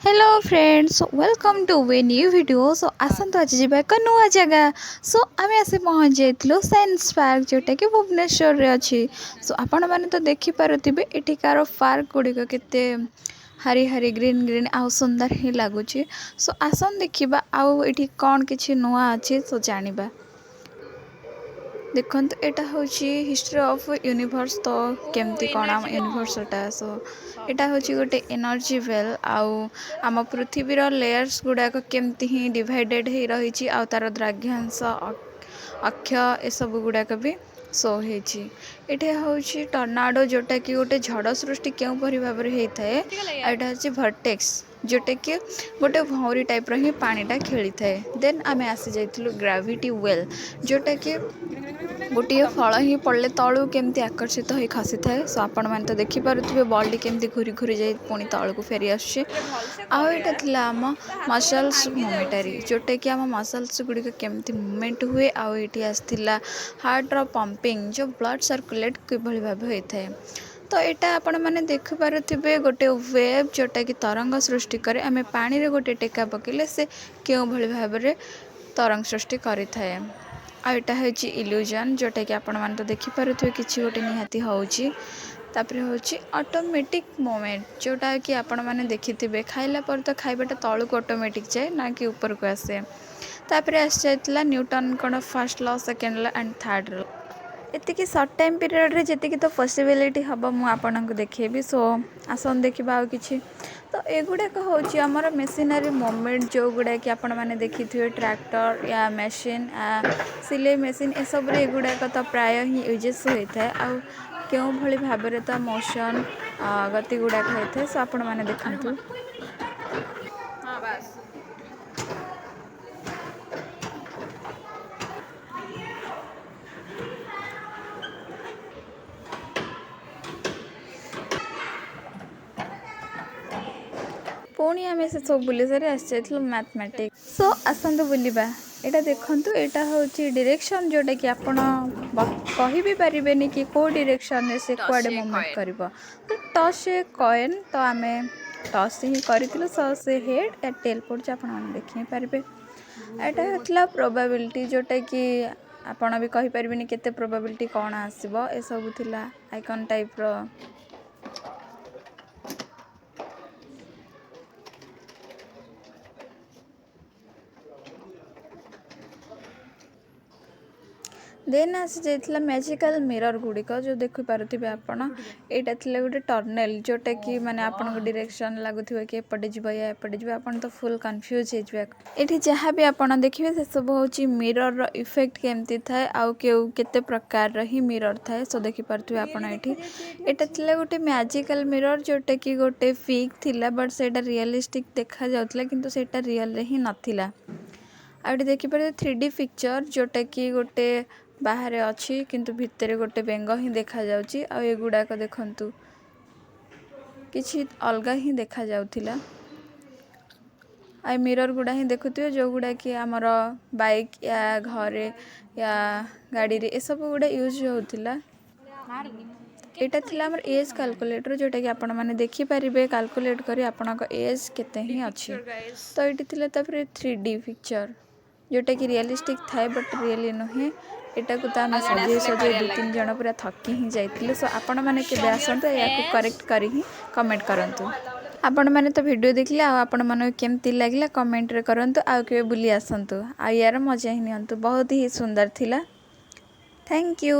Hello friends welcome to a new video so आसतु आज जी एक नुआ जगह सो आम आसी पहुँच जाइलु साइंस पार्क जोटा कि भुवनेश्वर रे अच्छी सो आपण मैंने तो देखिपे एठिकार पार्क गुड़िक केते हरी हरी ग्रीन ग्रीन आउ सुंदर ही लगुच सो आसन देखा आउ ये कौन किसी नुआ अच्छी सो जानिबा देखो यहाँ हूँ हिस्ट्री ऑफ यूनिवर्स तो केमती कौन आम यूनिवर्सटा सो यहाँ हूँ गोटे एनर्जी वेल आउ आम पृथ्वीर लेयर्स गुड़ाक केमती ही डिवाइडेड हो रही आउ तार द्राघ्यांश अक्ष ए सब गुड़ाक भी शो होती ये हूँ टर्नाडो जोटा कि गोटे झड़ सृष्टि क्यों भाव में होता है यहाँ हूँ भर्टेक्स जोटा कि गोटे भौरी टाइप री पानीटा खेली थाए देन आम आसी जाइलु ग्राविटी वेल जोटा कि गोटे फल ही पड़े तलू केमती आकर्षित हो खसी थाए सो आपण मैंने तो देखिपे बॉल केमती घूरी घूरी जाए पुणी तल को फेरी आम मसल्स मोमेंटारी जोटा कि आम मसल्स गुड़िक केमती मूवमेंट हुए आउ ये आसला हार्टर पंपिंग जो ब्लड सर्कुलेट किभली भाव होता है तो यहाँ आपण मैंने देखिपे गोटे वेव जोटा कि तरंग सृष्टि करे आम पानी रे गोटे टेका पकेले से क्यों भली भाव में तरंग सृष्टि करें आ यहाँ हूँ इल्यूजन जोटा कि आपण मैंने तो देखिपे कि गोटे निहाती होपर हूँ ऑटोमेटिक मोमेंट जोटा कि आपण मैंने देखिथे खाइला पर तो खाइबाटा तलू को ऑटोमेटिक जाए ना कि ऊपर को आसे तापर आसी जाइला न्यूटन कौन first law second law and third law एतिकी सर्ट टाइम पीरियड रे जति तो पॉसिबिलिटी हम मुझे देखी सो आसन देखा आउ कि तो एगुड़ाक हूँ आमर मेसीनरी मूवमेंट जो गुड़ा कि आपण मैंने देखी थे ट्रैक्टर या मशीन सिलाई मशीन ए सब एगुड़ाक तो प्राय ही यूजेस होता है आउ क्यों भली भाव में तो मोशन गति गुड़ाक होता है सो आपण मैंने देखु पुणी आम से सब बुले सारी आसी मैथमेटिक्स सो आसतु बुलवा यहाँ देखूँ यहाँ हूँ डायरेक्शन जोटा कि आपड़ कहि भी पारे कि कौ डायरेक्शन से कुआडे मूवमेंट कर टॉस ए कॉइन तो आम टॉस ही करूँ सो से हेड या टेल पड़े आप देखी पारे यहाँ होता प्रोबाबिलिटी जोटा कि आपड़ भी कहींपारे केते प्रोबाबिलिटी कौन आसब ए सब थिला आइकन टाइप रो देन आसी जाइला मैजिकल मिरर गुड़िक जो देखिपे आपड़ यहाँ थी गोटे टर्नेल जोटा कि माने आपन को डायरेक्शन लगुवा कि एपटे जीव या एपटे जीव आपन तो फुल कन्फ्यूज होती जहाँ भी आपड़ देखिए से सब हूँ मिरर इफेक्ट केमती थाए आउ केते प्रकार ही मिरर थाए सो देखिपे आपड़ यहाँ थी गोटे मैजिकल मिरर जोटा कि गोटे फिक थिला बट से रियलिस्टिक देखा जाउतला किंतु सेटा रियल ही नथिला आ देखिपे 3D पिक्चर जोटा कि गोटे बाहर अच्छी किंतु भितर गोटे बेंग ही देखा जाउची आ एगुड़ाक देखंतु किछि अलगा ही देखा जाउथिला आ मिरर गुड़ा ही देखुथिबे जो गुड़ा कि आमर बाइक या घरे या गाड़ी रे ए सब गुड़ा यूज होथिला एटा थिला हमर एज कैलकुलेटर जोटा कि आपण माने देखि परिबे कैलकुलेट करी आपनक एज केते ही अछि तो एटी थिला तापर 3D पिक्चर जोटा कि रियलिस्टिक थाए बट रियली नुहे एटा को तो आम सजे सजे 2-3 जन पूरा थकी ही जाइए सो आपण मैंने केबे आसंतु या करेक्ट करी ही कमेंट करंतु आपण मैंने तो वीडियो देखले आपण मन केमती लागला कमेंट रे करंतु आ केबे बुली आसंतु आ यार मजा ही नियंतु बहुत ही सुंदर थिला थैंक यू।